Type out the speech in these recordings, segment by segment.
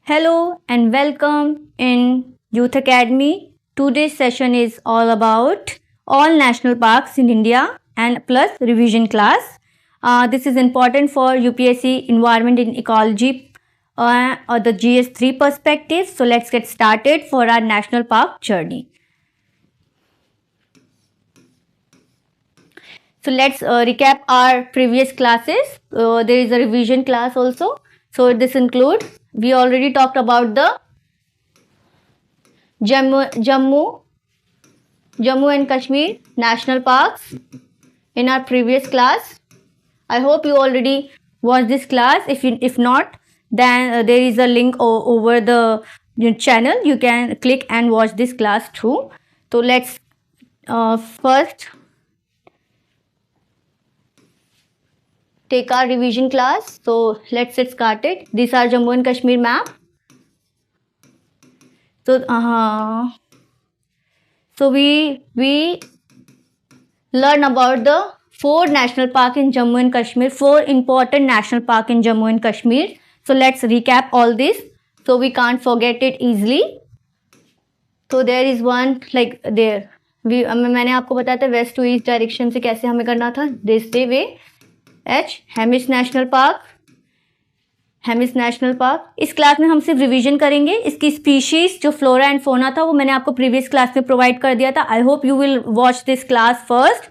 Hello and welcome in Youth Academy. Today's session is all about all national parks in India and plus revision class. This is important for UPSC Environment and Ecology or the GS3 perspective. So let's get started for our national park journey. So let's recap our previous classes. There is a revision class also. So this includes, we already talked about the Jammu and Kashmir national parks in our previous class. I hope you already watched this class. If not, then there is a link over the channel. You can click and watch this class too. So let's first take our revision class. So let's get started. These are Jammu and Kashmir map. So we learn about the 4 national park in Jammu and Kashmir, 4 important national park in Jammu and Kashmir. So let's recap all this so we can't forget it easily. So there is one like there. मैंने आपको बताया था waste to east direction से कैसे हमें करना था. This way Hemis national park. इस क्लास में हम सिर्फ रिवीजन करेंगे. इसकी स्पीशीज जो फ्लोरा एंड फोना था वो मैंने आपको प्रीवियस क्लास में प्रोवाइड कर दिया था. I hope you will watch this class first.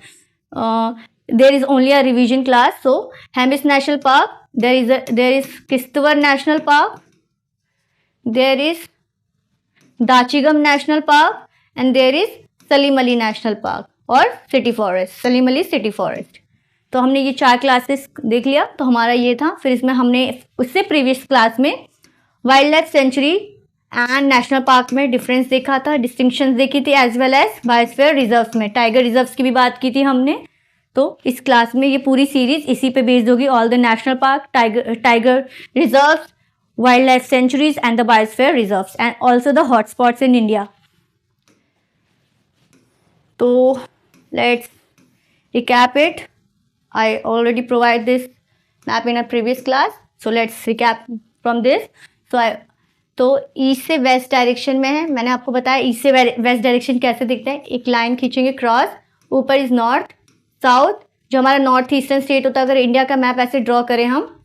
There is only a revision class. So Hemis national park, there is Kishtwar national park, there is Dachigam national park and there is Salim Ali national park और city forest, Salim Ali city forest. तो हमने ये 4 classes देख लिया. तो हमारा ये था. फिर इसमें हमने उससे प्रीवियस क्लास में wildlife sanctuary and national park में डिफरेंस देखा था, डिस्टिंक्शंस देखी थी, as well as biosphere reserves में टाइगर रिजर्व्स की भी बात की थी हमने. तो इस क्लास में ये पूरी सीरीज इसी पे बेस्ड होगी. All the national park, tiger reserves, wild life sanctuaries and the biosphere reserves and also the hotspots in India. तो let's recap it. I already provide this map in a previous class. So let's recap from this. तो east से west direction में है. मैंने आपको बताया east से west direction कैसे दिखता है. एक लाइन खींचेंगे क्रॉस, ऊपर इज नॉर्थ, साउथ. जो हमारा नॉर्थ ईस्टर्न स्टेट होता है, अगर इंडिया का मैप ऐसे ड्रॉ करें हम,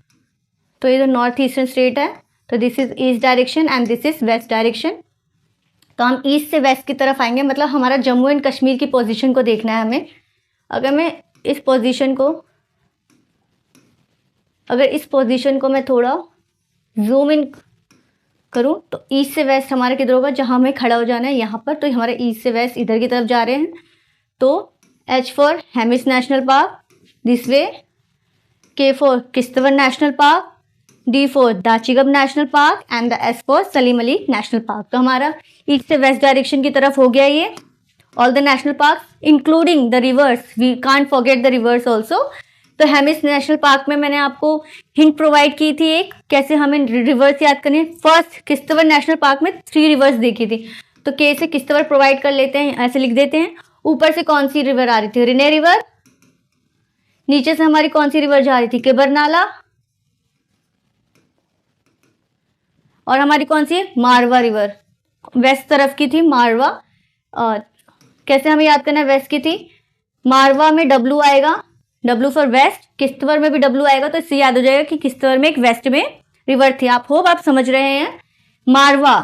तो ये जो नॉर्थ ईस्टर्न स्टेट है, तो this is east direction and this is west direction. तो हम ईस्ट से वेस्ट की तरफ आएंगे. मतलब हमारा जम्मू एंड कश्मीर की पोजीशन को देखना है हमें. अगर इस पोजीशन को मैं थोड़ा जूम इन करूं तो ईस्ट से वेस्ट हमारा किधर होगा, जहां हमें खड़ा हो जाना है यहाँ पर. तो हमारे ईस्ट से वेस्ट इधर की तरफ जा रहे हैं. तो H for Hemis national park this way, K for Kishtwar national park, D for Dachigam national park and the S for Salim Ali national park. तो हमारा ईस्ट से वेस्ट डायरेक्शन की तरफ हो गया ये. All the national parks, including the rivers, we can't forget the rivers also. तो Hemis national park में मैंने आपको हिंट प्रोवाइड की थी एक, कैसे हमें रिवर्स याद करनी है. फर्स्ट किश्तवाड़ नेशनल पार्क में 3 रिवर्स देखी थी. तो के से किश्तवाड़ प्रोवाइड कर लेते हैं, ऐसे लिख देते हैं. ऊपर से कौन सी रिवर आ रही थी, रिने रिवर. नीचे से हमारी कौन सी रिवर जा रही थी, किबर नाला. और हमारी कौन सी है, मारवा रिवर. वेस्ट तरफ की थी मारवा. कैसे हमें याद करना है, वेस्ट की थी. मारवा में W आएगा, W फॉर वेस्ट. किश्तवाड़ में भी W आएगा. तो इससे याद हो जाएगा कि किश्तवाड़ में एक वेस्ट में रिवर थी. आप होप आप समझ रहे हैं. Marwah,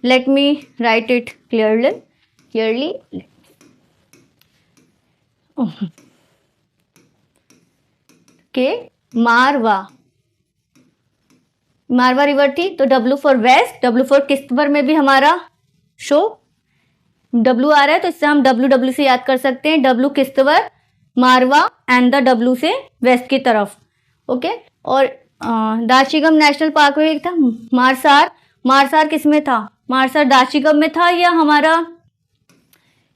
let me write it clearly. के मारवा रिवर थी. तो W for west, W for Kishtwar में भी हमारा W आ रहा है. तो इससे हम W से याद कर सकते हैं. W Kishtwar, Marwah and the W से वेस्ट की तरफ. ओके. और दाचिगम नेशनल पार्क में एक था मारसार किस में था, मारसार दाचिगम में था या हमारा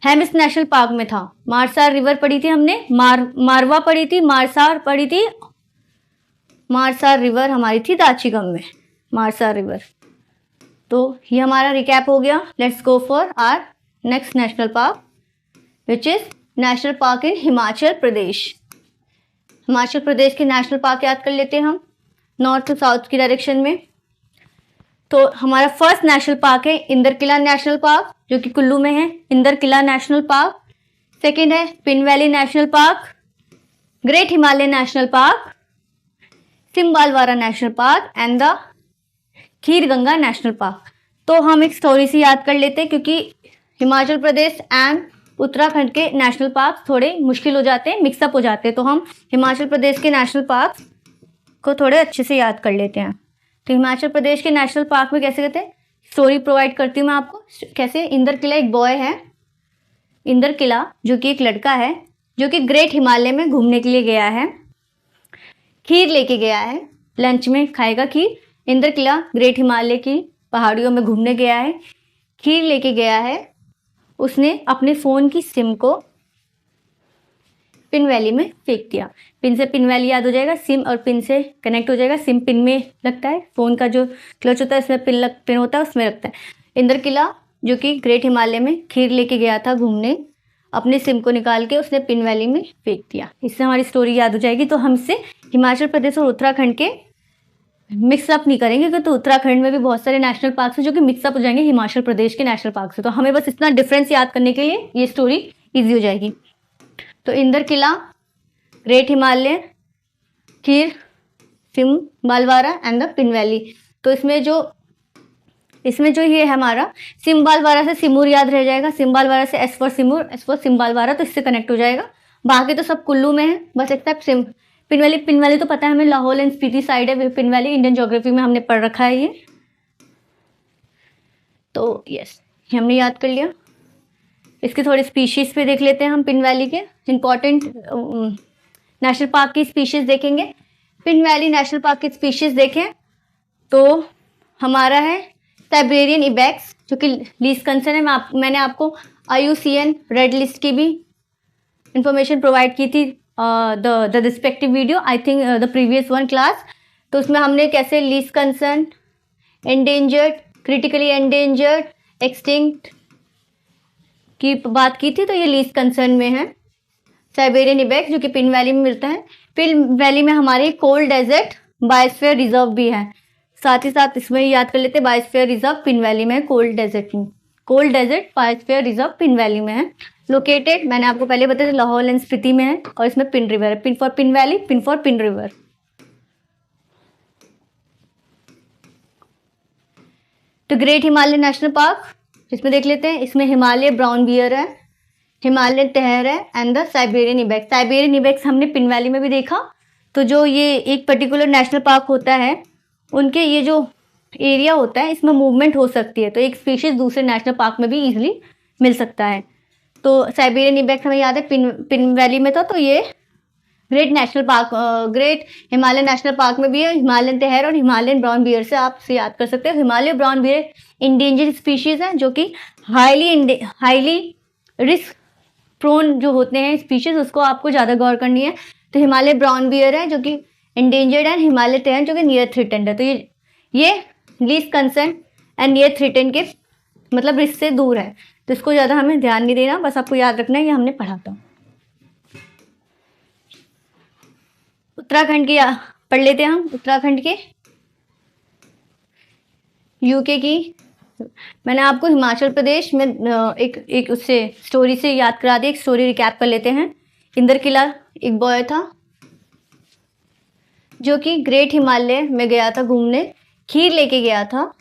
हेमिस नेशनल पार्क में था. मारसार रिवर पढ़ी थी हमने, मारवा पढ़ी थी, मारसार पढ़ी थी. मारसार रिवर हमारी थी दाचिगम में, मारसार रिवर. तो ये हमारा रिकैप हो गया. Let's go for our next national park which is national park in Himachal Pradesh. Himachal Pradesh के नेशनल पार्क याद कर लेते हैं हम नॉर्थ टू साउथ की डायरेक्शन में. तो हमारा फर्स्ट नेशनल पार्क है इंदर किला नेशनल पार्क, जो कि कुल्लू में है, Inder Kila national park. Second है Pin valley national park, great Himalaya national park, Simbalbara national park and the Khir Ganga national park. तो हम एक स्टोरी से याद कर लेते हैं, क्योंकि हिमाचल प्रदेश एंड उत्तराखंड के नेशनल पार्क थोड़े मुश्किल हो जाते हैं, मिक्सअप हो जाते हैं। तो हम हिमाचल प्रदेश के नेशनल पार्क को थोड़े अच्छे से याद कर लेते हैं। तो हिमाचल प्रदेश के नेशनल पार्क में कैसे कहते हैं, स्टोरी प्रोवाइड करती हूँ मैं आपको। कैसे, इंदर किला एक बॉय है, इंदर किला जो कि एक लड़का है, जो कि ग्रेट हिमालय में घूमने के लिए गया है, खीर लेके गया है, लंच में खाएगा खीर। इंदर किला ग्रेट हिमालय की पहाड़ियों में घूमने गया है, खीर लेके गया है। उसने अपने फ़ोन की सिम को पिन वैली में फेंक दिया। पिन से पिन वैली याद हो जाएगा, सिम और पिन से कनेक्ट हो जाएगा। सिम पिन में लगता है, फ़ोन का जो क्लच होता है इसमें पिन होता है, उसमें लगता है। इंदर किला जो कि ग्रेट हिमालय में खीर लेके गया था घूमने, अपने सिम को निकाल के उसने पिन वैली में फेंक दिया। इससे हमारी स्टोरी याद हो जाएगी। तो हमसे हिमाचल प्रदेश और उत्तराखंड के मिक्सअप नहीं करेंगे, क्योंकि तो उत्तराखंड में भी बहुत सारे नेशनल पार्क हैं जो कि मिक्सअप हो जाएंगे हिमाचल प्रदेश के नेशनल पार्क से। तो हमें बस इतना डिफरेंस याद करने के लिए ये स्टोरी ईजी हो जाएगी। तो Inder Kila, great Himalaya, Khir, Simbalbara and the Pin valley. तो इसमें जो ये है हमारा सिम्बालवारा से सिमूर याद रह जाएगा, सिम्बालवारा से एस फॉर सिमूर, एस फॉर सिम्बालवारा, तो इससे कनेक्ट हो जाएगा। बाकी तो सब कुल्लू में है, बस एक्सेप्ट पिन वैली तो पता है हमें, लाहौल एंड स्पीति साइड है पिन वैली, इंडियन ज्योग्राफी में हमने पढ़ रखा है ये। तो यस, हमने याद कर लिया। इसके थोड़े स्पीशीज़ पे देख लेते हैं हम। पिन वैली के इंपॉर्टेंट नेशनल पार्क की स्पीशीज़ देखेंगे। पिन वैली नेशनल पार्क की स्पीशीज़ देखें तो हमारा है साइबेरियन इबेक्स, जो कि लीस्ट कंसर्न है। मैंने आपको IUCN रेड लिस्ट की भी इंफॉर्मेशन प्रोवाइड की थी, the respective video, I think the previous one class. तो उसमें हमने कैसे least concern, endangered, critically endangered, extinct की बात की थी। तो ये लीस्ट कंसर्न में है साइबेरियन इबेक्स, जो कि पिन वैली में मिलता है। पिन वैली में हमारी कोल्ड डेजर्ट बायोस्फीयर रिजर्व भी है। साथ ही साथ इसमें याद कर लेते हैं, बायोस्फीयर रिजर्व पिन वैली में, cold desert biosphere reserve Pin valley में है। लोकेटेड, मैंने आपको पहले बताया था, लाहौल एंड स्पीति में है, और इसमें पिन रिवर है। Pin for pin valley, pin for pin river. तो ग्रेट हिमालय नेशनल पार्क, इसमें देख लेते हैं, इसमें हिमालय ब्राउन बियर है, हिमालयन तहर है and the Siberian ibex. Siberian ibex हमने पिन वैली में भी देखा। तो जो ये एक पर्टिकुलर नेशनल पार्क होता है, उनके ये जो एरिया होता है, इसमें मूवमेंट हो सकती है। तो एक स्पीशीज दूसरे नेशनल पार्क में भी इजीली मिल सकता है। तो साइबेरियन इबेक्स हमें याद है पिन वैली में था। तो ये ग्रेट हिमालय नेशनल पार्क में भी है, हिमालयन तहर और हिमालयन ब्राउन बियर से आप से याद कर सकते हो। Himalaya brown bear endangered species है, जो कि हाईली रिस्क प्रोन जो होते हैं स्पीशीज, उसको आपको ज़्यादा गौर करनी है। तो हिमालय ब्राउन बियर है जो कि इंडेंजर्ड है, हिमालय तहर जो कि नियर थ्रेटेंड है। तो ये least concern and near threatened के मतलब रिस्क से दूर है। तो इसको ज़्यादा हमें ध्यान नहीं देना, बस आपको याद रखना है, ये हमने पढ़ा था। उत्तराखंड की पढ़ लेते हैं हम। उत्तराखंड के यूके की मैंने आपको हिमाचल प्रदेश में एक उससे स्टोरी से याद करा दी। एक स्टोरी रिकैप कर लेते हैं। इंदर किला एक बॉय था जो कि ग्रेट हिमालय में गया था घूमने, खीर लेके गया था।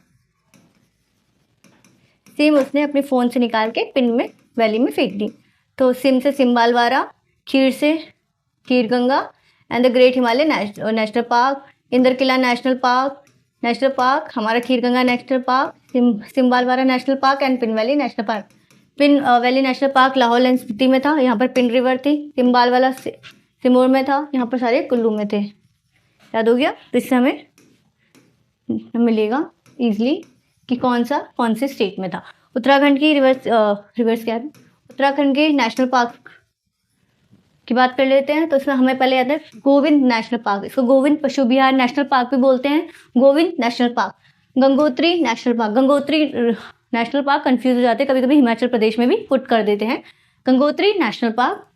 सिम उसने अपने फ़ोन से निकाल के पिन में वैली में फेंक दी। तो सिम से सिम्बालवारा, खीर से Khir Ganga and the great Himalaya national park, Inder Kila national park, हमारा Khir Ganga national park, Simbalbara national park and Pin valley national park. Pin valley national park Lahaul and Spiti में था, यहाँ पर पिन रिवर थी। सिम्बालवाला सिमोर में था, यहाँ पर सारे कुल्लू में थे। याद हो गया? तो इससे हमें मिलेगा ईजिली कि कौन से स्टेट में था। उत्तराखंड की रिवर्स क्या है, उत्तराखंड के नेशनल पार्क की बात कर लेते हैं। तो इसमें हमें पहले याद है गोविंद नेशनल पार्क, इसको गोविंद पशु विहार नेशनल पार्क भी बोलते हैं, Govind national park. Gangotri national park, Gangotri national park confuse हो जाते हैं कभी कभी, हिमाचल प्रदेश में भी पुट कर देते हैं। Gangotri national park,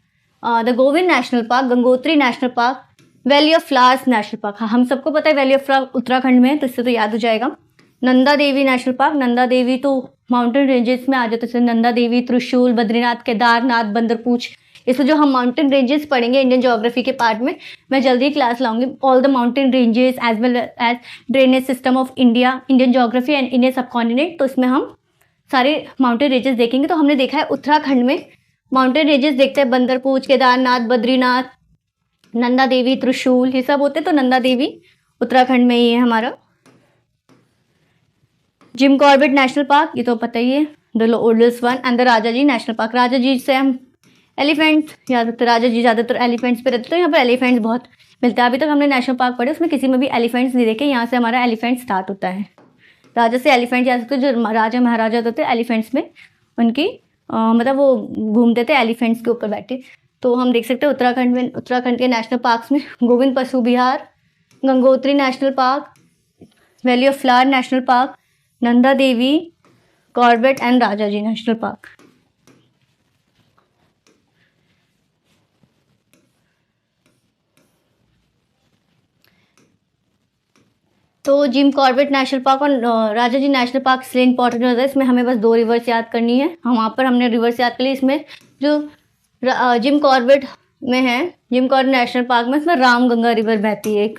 the Govind national park, Gangotri national park, valley of flowers national park. हाँ, हम सबको पता है वैली ऑफ फ्लावर्स उत्तराखंड में है, तो इससे तो याद हो जाएगा। नंदा देवी नेशनल पार्क, नंदा देवी तो माउंटेन रेंजेस में आ जाते हैं, नंदा देवी, त्रिशूल, बद्रीनाथ, केदारनाथ, बंदरपूछ। इसमें जो हम माउंटेन रेंजेस पढ़ेंगे इंडियन ज्योग्राफी के पार्ट में, मैं जल्दी क्लास लाऊंगी। All the mountain ranges as well as drainage system of India, Indian geography and Indian subcontinent. तो इसमें हम सारे माउंटेन रेंजेस देखेंगे। तो हमने देखा है उत्तराखंड में माउंटेन रेंजेस देखते हैं, बंदरपूछ, केदारनाथ, बद्रीनाथ, नंदा देवी, त्रिशूल, ये सब होते हैं। तो नंदा देवी उत्तराखंड में ही है हमारा। जिम कॉर्बेट नेशनल पार्क, ये तो पता ही है, the oldest one. And the Rajaji national park, Rajaji से हम एलिफेंट्स, ज़्यादातर राजाजी ज़्यादातर एलिफेंट्स पे रहते हैं। तो यहाँ पर एलिफेंट्स बहुत मिलता है। अभी तक हमने नेशनल पार्क पढ़े, उसमें किसी में भी एलिफेंट्स नहीं देखे। यहाँ से हमारा एलिफेंट स्टार्ट होता है। राजा से एलिफेंट जा सकते हैं, जो राजा महाराजा होते थे एलिफेंट्स में, उनकी मतलब वो घूमते थे एलिफेंट्स के ऊपर बैठे। तो हम देख सकते हैं उत्तराखंड में, उत्तराखंड के नेशनल पार्क्स में Govind Pashu Vihar, Gangotri national park, valley of flower national park, Nanda Devi, Corbett and Rajaji national park. तो जिम कॉर्बेट नेशनल पार्क और राजाजी नेशनल पार्क इसलिए इंपॉर्टेंट होता है, इसमें हमें बस 2 रिवर्स याद करनी है। हम वहाँ पर हमने रिवर्स याद कर ली। इसमें जो जिम कॉर्बेट में है, जिम कॉर्बेट नेशनल पार्क में, इसमें रामगंगा रिवर बहती है, एक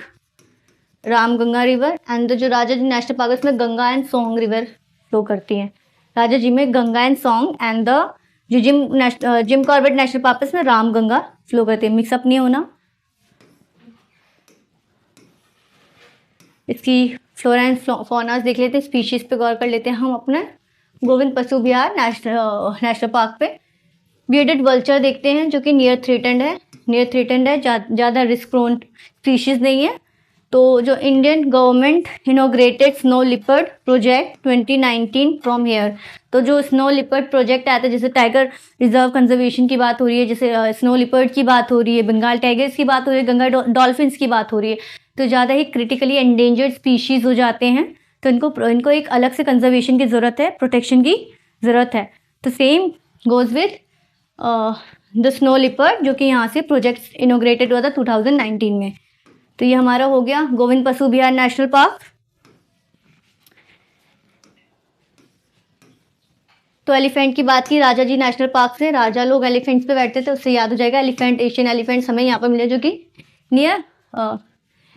रामगंगा रिवर। एंड जो राजाजी नेशनल पार्क है, इसमें Ganga and song river flow करती है। राजाजी में Ganga and song, and the जो जिम कॉर्बेट नेशनल पार्क है, इसमें रामगंगा फ्लो करती है। मिक्सअप नहीं होना। इसकी फ्लोरा एंड फौनास देख लेते हैं, स्पीशीज़ पे गौर कर लेते हैं हम अपने गोविंद पशु विहार नेशनल पार्क पे। बियर्डेड वल्चर देखते हैं, जो कि नियर थ्रेटेंड है, ज़्यादा रिस्क प्रोन स्पीशीज़ नहीं है। तो जो Indian government inaugurated snow leopard project 2019 from here. तो जो स्नो लिपर्ड प्रोजेक्ट आया था, जैसे टाइगर रिजर्व कंजर्वेशन की बात हो रही है, जैसे स्नो लिपर्ड की बात हो रही है, बंगाल टाइगर्स की बात हो रही है, गंगा डॉल्फिन्स की बात हो रही है, तो ज़्यादा ही क्रिटिकली एंडेंजर्ड स्पीशीज़ हो जाते हैं। तो इनको एक अलग से कंजर्वेशन की ज़रूरत है, प्रोटेक्शन की ज़रूरत है। तो same goes with the snow leopard, जो कि यहाँ से प्रोजेक्ट इनोग्रेटेड हुआ था 2019 में। तो ये हमारा हो गया गोविंद पशु विहार नेशनल पार्क। तो एलिफेंट की बात की राजाजी नेशनल पार्क से, राजा लोग एलिफेंट्स पे बैठते थे, उससे याद हो जाएगा एलिफेंट, एशियन एलिफेंट्स हमें यहाँ पर मिले, जो कि नियर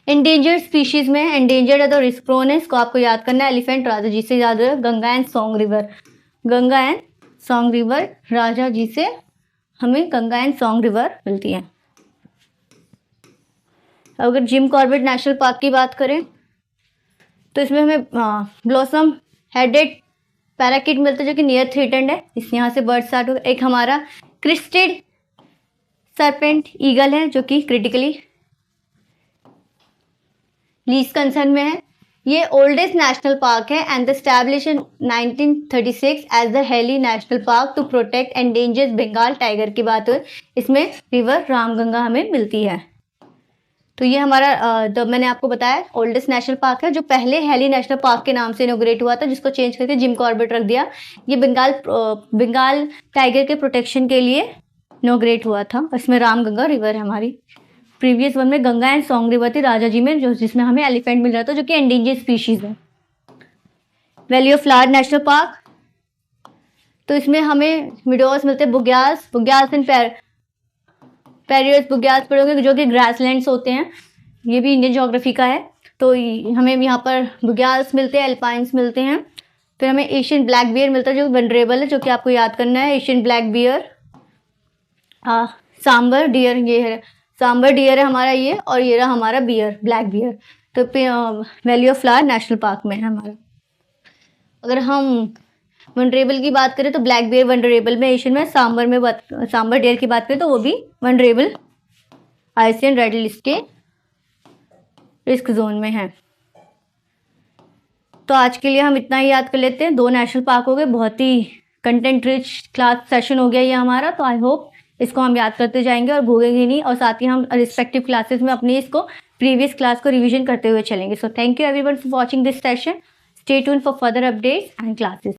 एंडेंजर्ड स्पीशीज में है। एंडेंजर्ड है तो रिस्क प्रोन है, इसको आपको याद करना है। एलिफेंट राजाजी से याद हो, Ganga and song river, Ganga and song river, Rajaji से हमें गंगा एंड सोंग रिवर मिलती है। अगर जिम कॉर्बेट नेशनल पार्क की बात करें तो इसमें हमें ब्लॉसम हेडेड पैराकिट मिलता है, जो कि नियर थ्रेटेंड है। इस यहाँ से बर्ड स्टार्ट होगा। एक हमारा क्रिस्टेड सरपेंट ईगल है, जो कि क्रिटिकली लीस्ट कंसर्न में है। ये ओल्डेस्ट नेशनल पार्क है and establish in 1936 as the Hailey national park to protect endangered Bengal tiger की बात हो। इसमें रिवर रामगंगा हमें मिलती है। तो ये हमारा मैंने आपको बताया ओल्डेस्ट नेशनल पार्क है, जो पहले हेली नेशनल पार्क के नाम से इनोग्रेट हुआ था, जिसको चेंज करके जिम कॉर्बेट रख दिया। ये बंगाल टाइगर के प्रोटेक्शन के लिए इनोग्रेट हुआ था। इसमें रामगंगा रिवर है हमारी। प्रीवियस वन में गंगा एंड सोंग रिवर थी राजाजी में, जिसमें हमें एलिफेंट मिल रहा था, जो कि एंडेंजर्ड स्पीशीज है। Valley of flower national park, तो इसमें हमें मिडोस मिलते हैं, बुग्याल्स एंड पेरियस बुग्याल्स पढ़ोगे, जो कि ग्रासलैंड्स होते हैं। ये भी इंडियन ज्योग्राफी का है। तो हमें यहाँ पर बुग्याल्स मिलते हैं, एल्पाइंस मिलते हैं। फिर हमें एशियन ब्लैक बियर मिलता है, जो वनरेबल है, जो कि आपको याद करना है। Asian black bear, sambar deer, ये है सांबर डियर है हमारा ये, और ये रहा हमारा बियर, ब्लैक बियर। तो valley of flower national park में है हमारा। अगर हम वनरेबल की बात करें तो ब्लैक बियर वनरेबल में, एशियन में। सांबर डियर की बात करें तो वो भी वनरेबल आईसीएन रेड लिस्ट के रिस्क जोन में है। तो आज के लिए हम इतना ही याद कर लेते हैं। 2 नेशनल पार्क हो गए, बहुत ही कंटेंट रिच क्लास सेशन हो गया ये हमारा। तो आई होप इसको हम याद करते जाएंगे और भूलेंगे नहीं, और साथ ही हम रिस्पेक्टिव क्लासेस में अपनी इसको प्रीवियस क्लास को रिवीजन करते हुए चलेंगे। So thank you everyone for watching this session. Stay tuned for further updates and classes.